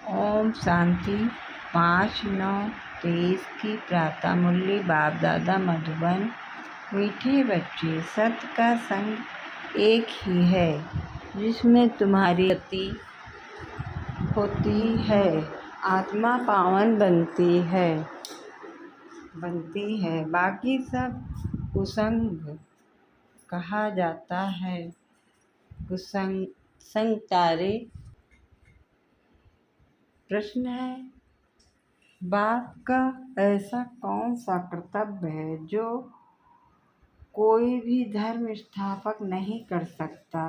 ओम शांति। 5/9/23 की प्रातः मुरली। बाप दादा मधुबन। मीठे बच्चे, सत्य का संग एक ही है जिसमें तुम्हारी गति होती है। आत्मा पावन बनती है। बाकी सब कुसंग कहा जाता है। कुसंग तारे। प्रश्न है, बाप का ऐसा कौन सा कर्तव्य है जो कोई भी धर्म स्थापक नहीं कर सकता?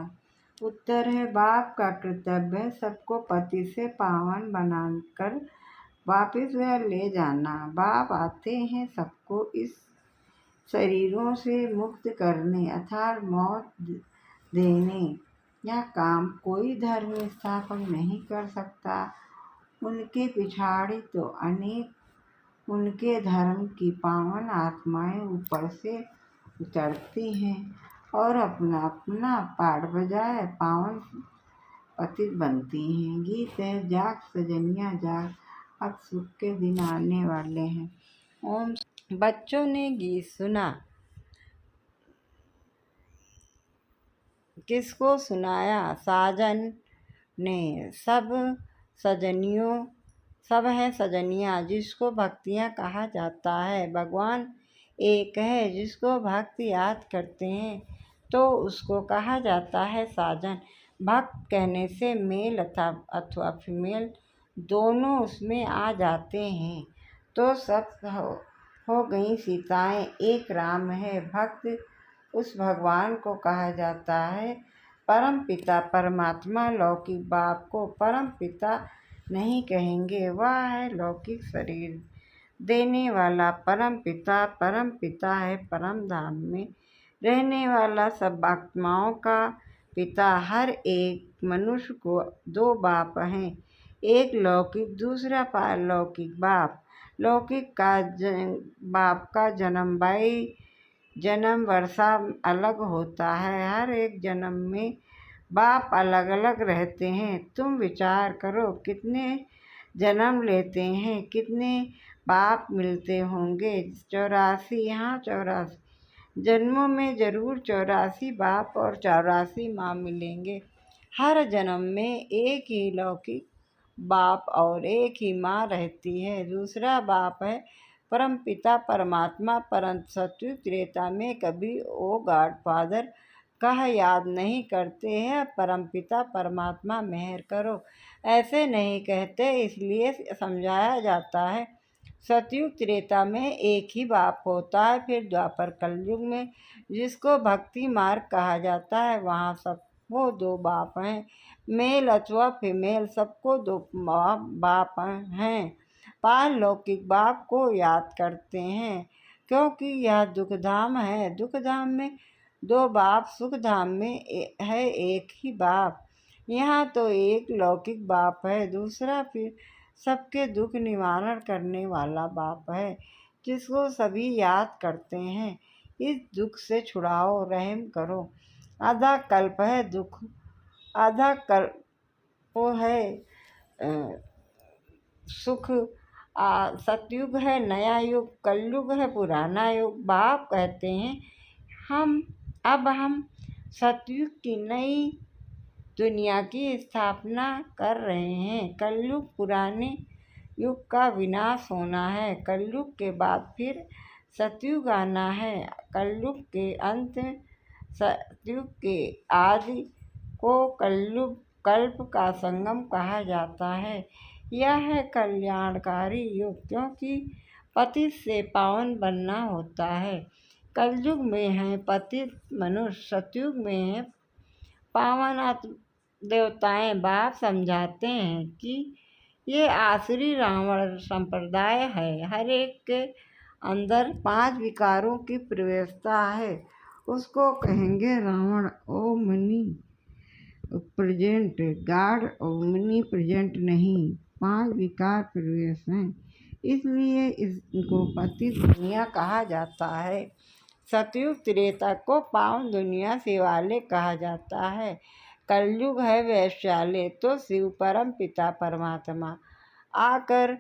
उत्तर है, बाप का कर्तव्य है सबको पति से पावन बनाकर वापस घर ले जाना। बाप आते हैं सबको इस शरीरों से मुक्त करने अर्थात मौत देने। यह काम कोई धर्म स्थापक नहीं कर सकता। उनके पिछाड़ी तो अनेक उनके धर्म की पावन आत्माएं ऊपर से उतरती हैं और अपना अपना पाठ बजाए पावन पतित बनती हैं। गीत है, जाग सजनिया जाग, अब सुख के दिन आने वाले हैं। ओम। बच्चों ने गीत सुना। किसको सुनाया? साजन ने। सब है सजनियाँ जिसको भक्तियाँ कहा जाता है। भगवान एक है जिसको भक्त याद करते हैं तो उसको कहा जाता है साजन। भक्त कहने से मेल अथवा फीमेल दोनों उसमें आ जाते हैं तो सब हो गई सीताएं। एक राम है। भक्त उस भगवान को कहा जाता है। परम पिता परमात्मा लौकिक बाप को परम पिता नहीं कहेंगे। वह है लौकिक शरीर देने वाला परम पिता है परम धाम में रहने वाला सब आत्माओं का पिता। हर एक मनुष्य को दो बाप हैं, एक लौकिक दूसरा पारलौकिक बाप। लौकिक बाप का जन्म वर्षा अलग होता है। हर एक जन्म में बाप अलग अलग रहते हैं। तुम विचार करो कितने जन्म लेते हैं, कितने बाप मिलते होंगे। 84। यहाँ 84 जन्मों में जरूर 84 बाप और 84 माँ मिलेंगे। हर जन्म में एक ही लौकिक बाप और एक ही माँ रहती है। दूसरा बाप है परम पिता परमात्मा। परंतु सत्युग त्रेता में कभी ओ गॉड फादर कह याद नहीं करते हैं। परमपिता परमात्मा मेहर करो ऐसे नहीं कहते, इसलिए समझाया जाता है। सतयुग त्रेता में एक ही बाप होता है। फिर द्वापर कलयुग में जिसको भक्ति मार्ग कहा जाता है वहाँ सबको दो बाप हैं, मेल अथवा फीमेल सबको दो बाप हैं। पारलौकिक बाप को याद करते हैं क्योंकि यह दुखधाम है। दुखधाम में दो बाप, सुख धाम में है एक ही बाप। यहाँ तो एक लौकिक बाप है, दूसरा फिर सबके दुख निवारण करने वाला बाप है जिसको सभी याद करते हैं। इस दुख से छुड़ाओ, रहम करो। आधा कल्प है दुख, आधा कल्प वो है सुख। सतयुग है नया युग, कलयुग है पुराना युग। बाप कहते हैं अब हम सतयुग की नई दुनिया की स्थापना कर रहे हैं। कलयुग पुराने युग का विनाश होना है। कलयुग के बाद फिर सतयुग आना है। कलयुग के अंत सतयुग के आदि को कल्प का संगम कहा जाता है। यह है कल्याणकारी युग क्योंकि पतित से पावन बनना होता है। कलयुग में है पतित मनुष्य, सतयुग में है पावन देवताएं। बाप समझाते हैं कि ये आसुरी रावण संप्रदाय है। हर एक के अंदर 5 विकारों की प्रवेशता है, उसको कहेंगे Ravan. Omnipresent god, omnipresent नहीं, 5 विकार प्रवेश हैं, इसलिए इसको पतित दुनिया कहा जाता है। सतयुग त्रेता को पावन दुनिया से वाले कहा जाता है। कलयुग है वैश्यालय तो शिव परम पिता परमात्मा आकर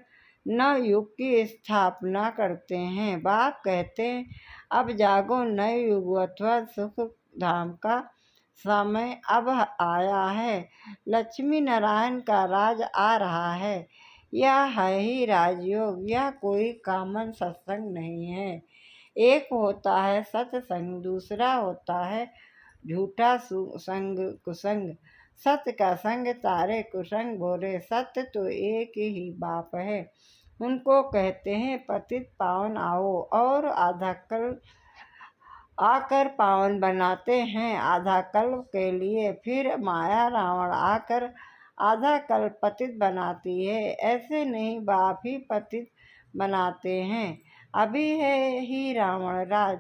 नवयुग की स्थापना करते हैं। बाप कहते हैं अब जागो, नए युग अथवा सुख धाम का समय अब आया है। लक्ष्मी नारायण का राज आ रहा है। यह है ही राजयोग, यह कोई कॉमन सत्संग नहीं है। एक होता है सत्संग, दूसरा होता है झूठा संग कुसंग। सत्य का संग तारे, कुसंग भोरे। सत्य तो एक ही बाप है, उनको कहते हैं पतित पावन आओ, और आधा कल आकर पावन बनाते हैं आधा कल्प के लिए। फिर माया रावण आकर आधा कल्प पतित बनाती है। ऐसे नहीं, बाप ही पतित बनाते हैं। अभी है ही रावण राज,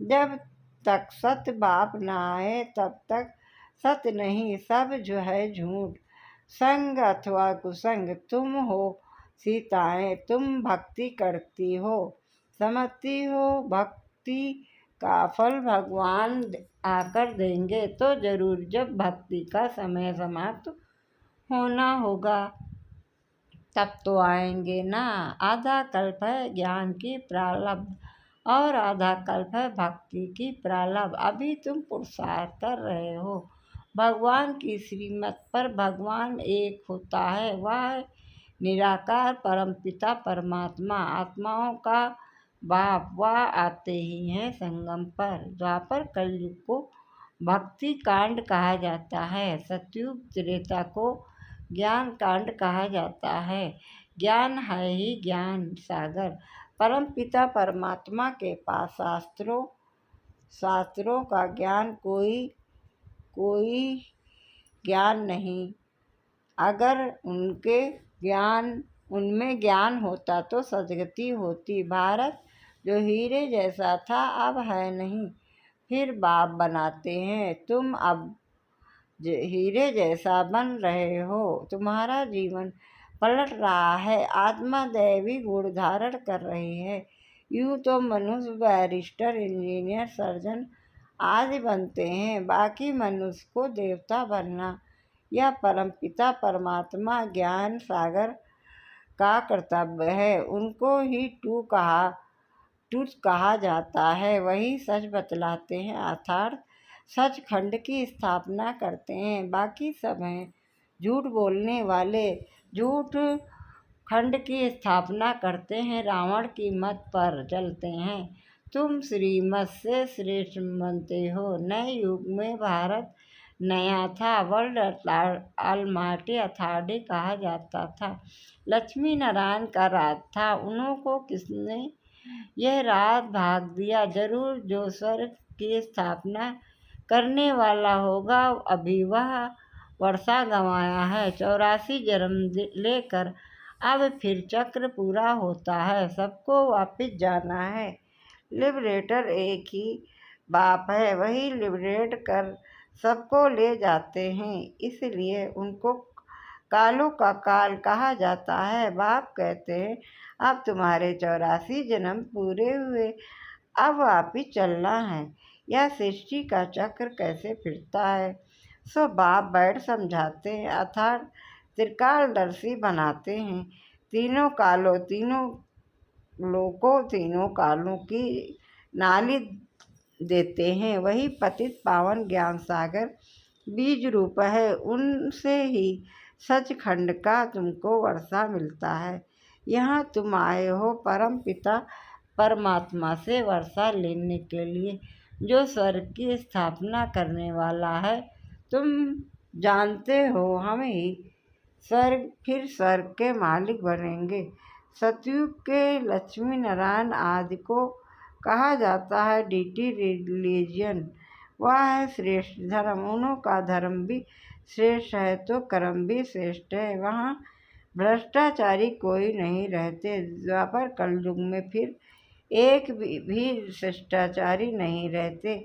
जब तक सत्य बाप न आए तब तक सत्य नहीं, सब जो है झूठ। संग अथवा कुसंग, तुम हो सीताएं, तुम भक्ति करती हो, समझती हो भक्ति का फल भगवान आकर देंगे तो जरूर, जब भक्ति का समय समाप्त होना होगा तब तो आएंगे ना। आधा कल्प है ज्ञान की प्रारब्ध और आधा कल्प है भक्ति की प्रारब्ध। अभी तुम पुरुषार्थ कर रहे हो भगवान की श्रीमत पर। भगवान एक होता है, वह निराकार परम पिता परमात्मा, आत्माओं का बाप। वह आते ही हैं संगम पर। द्वापर कलयुग को भक्ति कांड कहा जाता है। सतयुग त्रेता को ज्ञान कांड कहा जाता है। ज्ञान है ही ज्ञान सागर। परम पिता परमात्मा के पास शास्त्रों का ज्ञान कोई ज्ञान नहीं। अगर उनमें ज्ञान होता तो सदगति होती। भारत जो हीरे जैसा था अब है नहीं, फिर बाप बनाते हैं। तुम अब हीरे जैसा बन रहे हो, तुम्हारा जीवन पलट रहा है। आत्मा दैवी गुण धारण कर रही है। यूँ तो मनुष्य बैरिस्टर, इंजीनियर, सर्जन आदि बनते हैं, बाकी मनुष्य को देवता बनना यह परमपिता परमात्मा ज्ञान सागर का कर्तव्य है। उनको ही ट्रुथ कहा जाता है। वही सच बतलाते हैं, अर्थात सचखंड की स्थापना करते हैं। बाकी सब हैं झूठ बोलने वाले, झूठ खंड की स्थापना करते हैं, रावण की मत पर चलते हैं। तुम श्रीमत से श्रेष्ठ बनते हो। नए युग में भारत नया था, वर्ल्ड ऑलमाइटी अथॉरिटी कहा जाता था। लक्ष्मी नारायण का राज था, उन्हों को किसने यह राज भाग दिया। जरूर जो स्वर्ग की स्थापना करने वाला होगा, अभी वह वर्षा गंवाया है। 84 जन्म लेकर अब फिर चक्र पूरा होता है, सबको वापिस जाना है। लिबरेटर एक ही बाप है, वही लिबरेट कर सबको ले जाते हैं, इसलिए उनको कालों का काल कहा जाता है। बाप कहते हैं अब तुम्हारे 84 जन्म पूरे हुए, अब वापिस चलना है। यह सृष्टि का चक्र कैसे फिरता है, सो बाप बैठ समझाते हैं, अर्थात त्रिकालदर्शी बनाते हैं। तीनों कालों, तीनों लोकों, तीनों कालों की नाली देते हैं। वही पतित पावन ज्ञान सागर बीज रूप है, उनसे ही सचखंड का तुमको वर्षा मिलता है। यहाँ तुम आए हो परम पिता परमात्मा से वर्षा लेने के लिए, जो स्वर्ग की स्थापना करने वाला है। तुम जानते हो हम ही स्वर्ग के मालिक बनेंगे। सतयुग के लक्ष्मी नारायण आदि को कहा जाता है डीटी रिलीजन। वह है श्रेष्ठ धर्म, उन्हों का धर्म भी श्रेष्ठ है तो कर्म भी श्रेष्ठ है। वहाँ भ्रष्टाचारी कोई नहीं रहते। द्वापर कलयुग में फिर एक भी शिष्टाचारी नहीं रहते।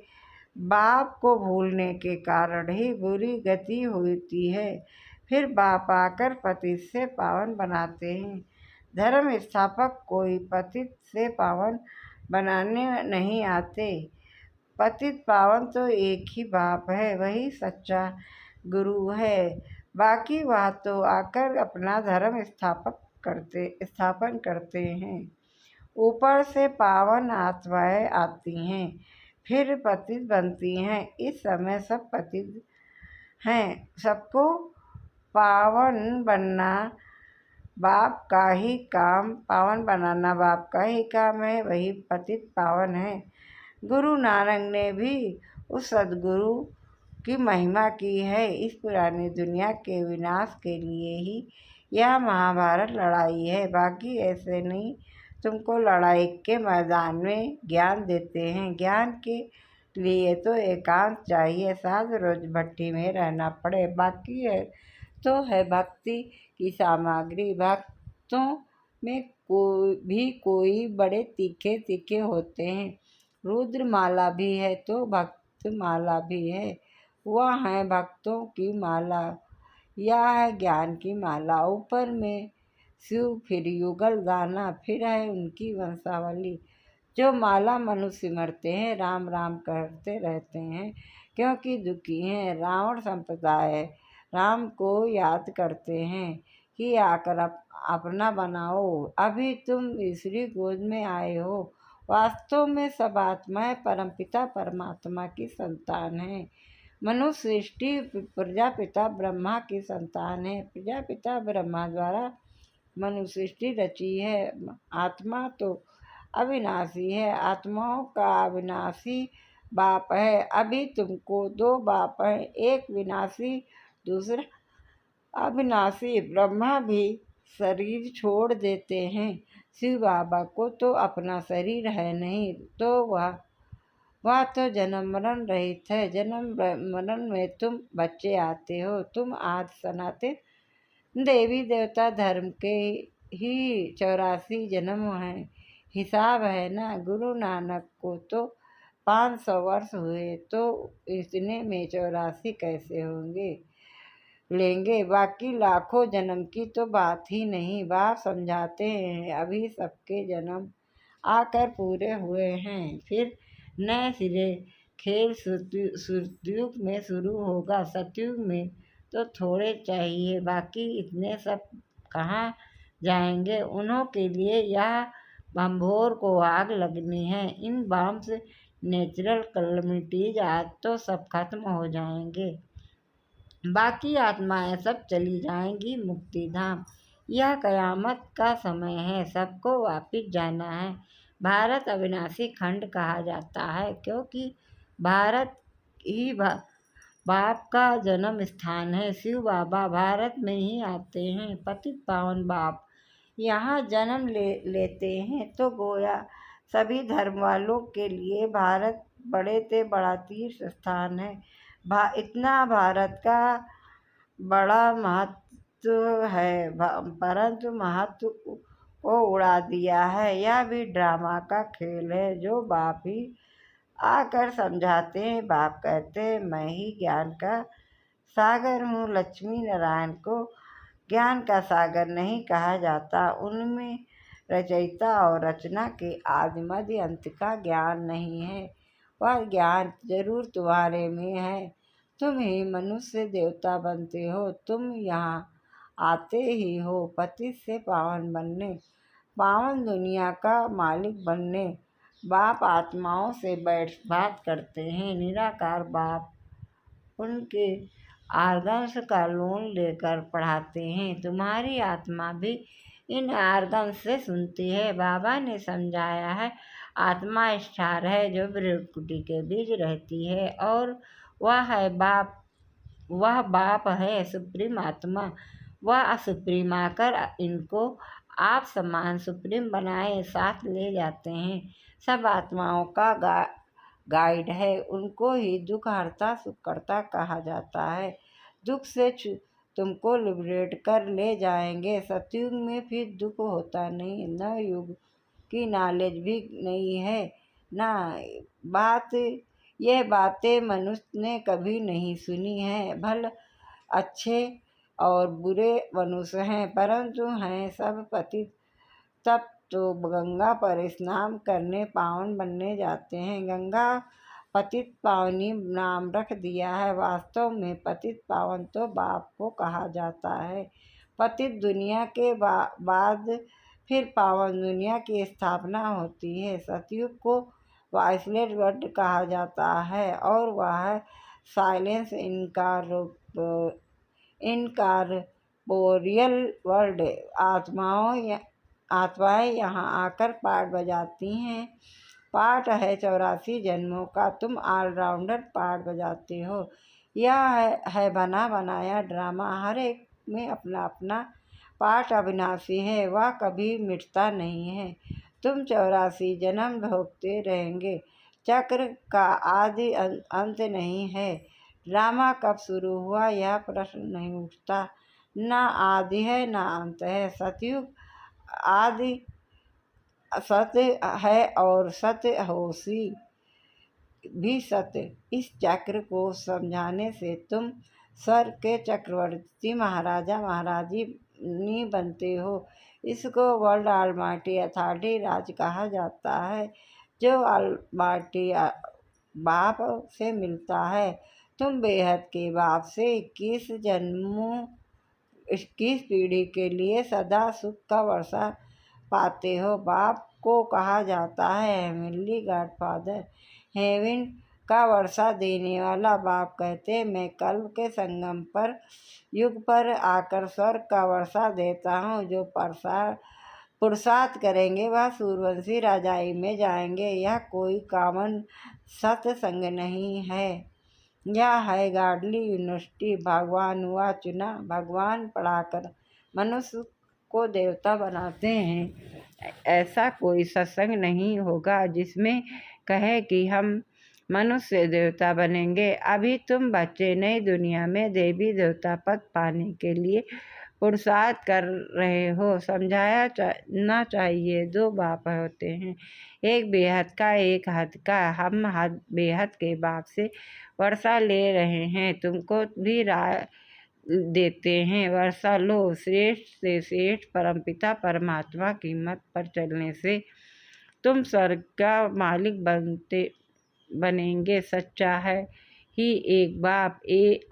बाप को भूलने के कारण ही बुरी गति होती है। फिर बाप आकर पतित से पावन बनाते हैं। धर्म स्थापक कोई पतित से पावन बनाने नहीं आते। पतित पावन तो एक ही बाप है, वही सच्चा गुरु है। बाकी वह तो आकर अपना धर्म स्थापन करते हैं। ऊपर से पावन आत्माएं आती हैं, फिर पतित बनती हैं। इस समय सब पतित हैं। सबको पावन बनाना बाप का ही काम है। वही पतित पावन है। गुरु नानक ने भी उस सदगुरु की महिमा की है। इस पुरानी दुनिया के विनाश के लिए ही यह महाभारत लड़ाई है। बाकी ऐसे नहीं। तुमको लड़ाई के मैदान में ज्ञान देते हैं। ज्ञान के लिए तो एकांत चाहिए, साथ रोज भट्टी में रहना पड़े। बाकी है तो है भक्ति की सामग्री। भक्तों में कोई बड़े तीखे तीखे होते हैं। रुद्र माला भी है तो भक्त माला भी है। वह है भक्तों की माला, यह है ज्ञान की माला। ऊपर में शिव, फिर युगल गाना, फिर है उनकी वंशावली। जो माला मनुष्य सिमरते हैं, राम राम करते रहते हैं, क्योंकि दुखी हैं। रावण संप्रदाय राम को याद करते हैं कि आकर अपना बनाओ। अभी तुम ईश्वरी गोद में आए हो। वास्तव में सब आत्माएं परमपिता परमात्मा की संतान है। मनुष्य सृष्टि प्रजापिता ब्रह्मा की संतान है। प्रजापिता ब्रह्मा द्वारा मनुष्य सृष्टि रची है। आत्मा तो अविनाशी है। आत्माओं का अविनाशी बाप है। अभी तुमको दो बाप हैं, एक विनाशी, दूसरा अविनाशी। ब्रह्मा भी शरीर छोड़ देते हैं। शिव बाबा को तो अपना शरीर है नहीं, तो वह तो जन्म मरण रहित है। जन्म मरण में तुम बच्चे आते हो। तुम आदि सनातन देवी देवता धर्म के ही 84 जन्म हैं। हिसाब है ना। गुरु नानक को तो 500 वर्ष हुए, तो इतने में 84 कैसे लेंगे। बाकी लाखों जन्म की तो बात ही नहीं। बाप समझाते हैं अभी सबके जन्म आकर पूरे हुए हैं। फिर नए सिरे खेल सतयुग में शुरू होगा। सतयुग में तो थोड़े चाहिए, बाकी इतने सब कहाँ जाएंगे। उन्हों के लिए यह बम्भोर को आग लगनी है। इन बम्स नेचुरल कैलेमिटीज आज तो सब खत्म हो जाएंगे। बाकी आत्माएं सब चली जाएंगी मुक्ति धाम। यह कयामत का समय है। सबको वापिस जाना है। भारत अविनाशी खंड कहा जाता है, क्योंकि भारत ही बाप का जन्म स्थान है। शिव बाबा भारत में ही आते हैं। पतित पावन बाप यहाँ जन्म लेते हैं, तो गोया सभी धर्म वालों के लिए भारत बड़े से बड़ा तीर्थ स्थान है। इतना भारत का बड़ा महत्व है, परंतु महत्व को उड़ा दिया है। यह भी ड्रामा का खेल है, जो बाप ही आकर समझाते हैं। बाप कहते हैं मैं ही ज्ञान का सागर हूँ। लक्ष्मी नारायण को ज्ञान का सागर नहीं कहा जाता। उनमें रचयिता और रचना के आदि मध्य अंत का ज्ञान नहीं है। वह ज्ञान जरूर तुम्हारे में है। तुम ही मनुष्य देवता बनते हो। तुम यहाँ आते ही हो पतित से पावन बनने, पावन दुनिया का मालिक बनने। बाप आत्माओं से बात करते हैं। निराकार बाप उनके आर्गन्स का लोन लेकर पढ़ाते हैं। तुम्हारी आत्मा भी इन आर्गन्स से सुनती है। बाबा ने समझाया है आत्मा स्टार है, जो भ्रुकुटी के बीच रहती है, और वह बाप है सुप्रीम आत्मा। वह सुप्रीम आकर इनको आप समान सुप्रीम बनाए साथ ले जाते हैं। सब आत्माओं का गाइड है। उनको ही दुख हरता सुख करता कहा जाता है। दुख से तुमको लिबरेट कर ले जाएंगे। सतयुग में फिर दुख होता नहीं। न युग की नॉलेज भी नहीं है ना। यह बातें मनुष्य ने कभी नहीं सुनी है। भले अच्छे और बुरे मनुष्य हैं, परंतु हैं सब पतित। तब तो गंगा पर स्नान करने पावन बनने जाते हैं। गंगा पतित पावनी नाम रख दिया है। वास्तव में पतित पावन तो बाप को कहा जाता है। पतित दुनिया के बाद फिर पावन दुनिया की स्थापना होती है। सतयुग को वाइसलेट वर्ल्ड कहा जाता है और वह साइलेंस इनकारपोरियल वर्ल्ड। आत्माएं यहाँ आकर पाठ बजाती हैं। पाठ है 84 जन्मों का, तुम ऑलराउंडर पाठ बजाते हो। यह है बना बनाया ड्रामा, हर एक में अपना अपना पाठ अविनाशी है, वह कभी मिटता नहीं है। तुम 84 जन्म भोगते रहेंगे, चक्र का आदि अंत नहीं है। ड्रामा कब शुरू हुआ यह प्रश्न नहीं उठता। न आदि है न अंत है। सतयुग आदि सत्य है और सत्य होशी भी सत्य। इस चक्र को समझाने से तुम स्वर्ग के चक्रवर्ती महाराजा महाराजी बनते हो। इसको वर्ल्ड ऑलमाइटी अथॉरिटी राज कहा जाता है, जो ऑलमाइटी बाप से मिलता है। तुम बेहद के बाप से 21 पीढ़ी के लिए सदा सुख का वर्षा पाते हो। बाप को कहा जाता है हेवनली गॉडफादर, हेवन का वर्षा देने वाला। बाप कहते हैं मैं कल्प के संगम पर युग पर आकर स्वर्ग का वर्षा देता हूँ। जो पुरुषार्थ करेंगे वह सूर्यवंशी राजाई में जाएंगे। यह कोई कॉमन सत्संग नहीं है, यह है गॉडली यूनिवर्सिटी। भगवान हुआ चुना, भगवान पढ़ाकर मनुष्य को देवता बनाते हैं। ऐसा कोई सत्संग नहीं होगा जिसमें कहे कि हम मनुष्य देवता बनेंगे। अभी तुम बच्चे नई दुनिया में देवी देवता पद पाने के लिए पुरुषार्थ कर रहे हो। समझाया ना चाहिए, दो बाप होते हैं, एक बेहद का एक हद का। हम बेहद के बाप से वर्षा ले रहे हैं, तुमको भी राय देते हैं, वर्षा लो। श्रेष्ठ से श्रेष्ठ परमपिता परमात्मा की मत पर चलने से तुम स्वर्ग का मालिक बनेंगे। सच्चा है ही एक बाप,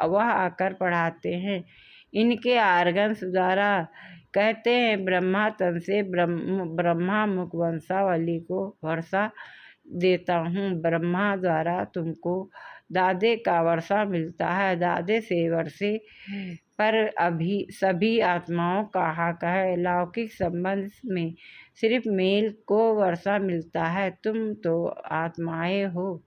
वह आकर पढ़ाते हैं। इनके आर्गन्स द्वारा कहते हैं ब्रह्मा तन से ब्रह्मा मुख वंशावली को वर्षा देता हूँ। ब्रह्मा द्वारा तुमको दादे का वर्षा मिलता है। दादे से वर्षे पर अभी सभी आत्माओं का हक है। लौकिक संबंध में सिर्फ मेल को वर्षा मिलता है। तुम तो आत्माएं हो,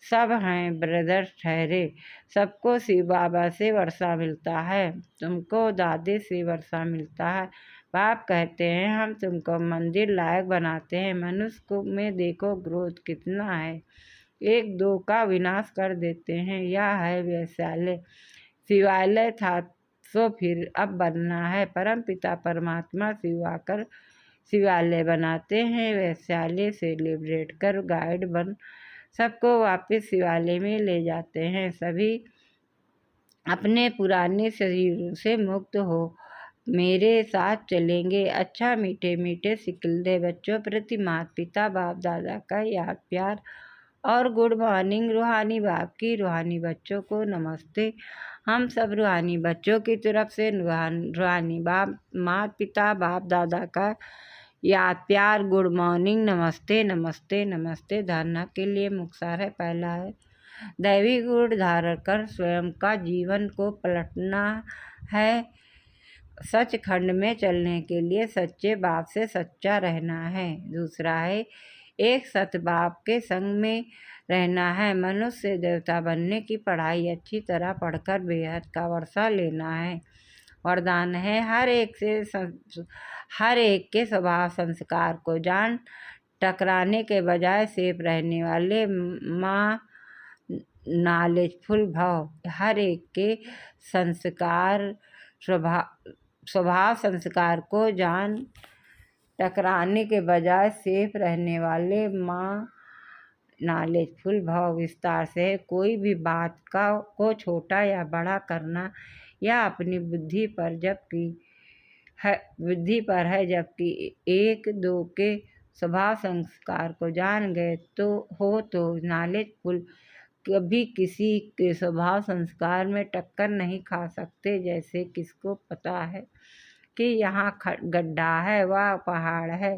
सब हैं ब्रदर्स ठहरे। सबको शिव बाबा से वर्षा मिलता है, तुमको दादे से वर्षा मिलता है। बाप कहते हैं हम तुमको मंदिर लायक बनाते हैं। मनुष्य को में देखो ग्रोथ कितना है, एक दो का विनाश कर देते हैं। यह है वैशाल्य। शिवालय था तो फिर अब बनना है। परम पिता परमात्मा शिव आकर शिवालय बनाते हैं। वैशाल्य से लिबरेट कर गाइड बन सबको वापस शिवालय में ले जाते हैं। सभी अपने पुराने शरीर से मुक्त हो मेरे साथ चलेंगे। अच्छा मीठे मीठे सिकलदे बच्चों प्रति माता पिता बाप दादा का याद प्यार और गुड मॉर्निंग। रूहानी बाप की रूहानी बच्चों को नमस्ते। हम सब रूहानी बच्चों की तरफ से रूहानी बाप माता पिता बाप दादा का याद प्यार गुड मॉर्निंग, नमस्ते नमस्ते नमस्ते। धारणा के लिए मुक्तार है। पहला है दैवी गुण धारण कर स्वयं का जीवन को पलटना है। सचखंड में चलने के लिए सच्चे बाप से सच्चा रहना है। दूसरा है एक सत बाप के संग में रहना है। मनुष्य से देवता बनने की पढ़ाई अच्छी तरह पढ़कर बेहद का वर्षा लेना है। वरदान है हर एक के स्वभाव संस्कार को जान, टकराने के बजाय सेफ रहने वाले माँ नॉलेजफुल भव। हर एक के संस्कार स्वभाव संस्कार को जान, टकराने के बजाय सेफ रहने वाले माँ नॉलेजफुल भव। विस्तार से कोई भी बात को छोटा या बड़ा करना या अपनी बुद्धि पर है, जबकि एक दो के स्वभाव संस्कार को जान गए तो नॉलेजफुल कभी किसी के स्वभाव संस्कार में टक्कर नहीं खा सकते। जैसे किसको पता है कि यहाँ गड्ढा है व पहाड़ है,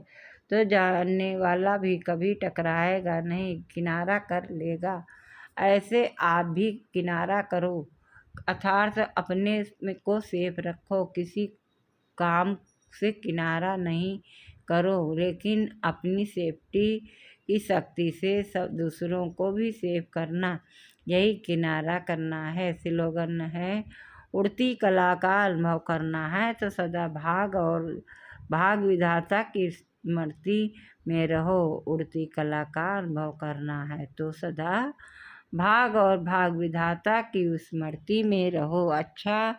तो जानने वाला भी कभी टकराएगा नहीं, किनारा कर लेगा। ऐसे आप भी किनारा करो, अर्थात अपने को सेफ रखो। किसी काम से किनारा नहीं करो, लेकिन अपनी सेफ्टी की शक्ति से सब दूसरों को भी सेफ करना, यही किनारा करना है। स्लोगन है, उड़ती कला का अनुभव करना है तो सदा भाग विधाता की स्मृति में रहो। उड़ती कला का अनुभव करना है तो सदा भाग विधाता की स्मृति में रहो। अच्छा,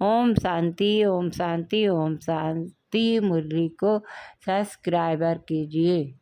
ओम शांति, ओम शांति, ओम शांति। मुरली को सब्सक्राइबर कीजिए।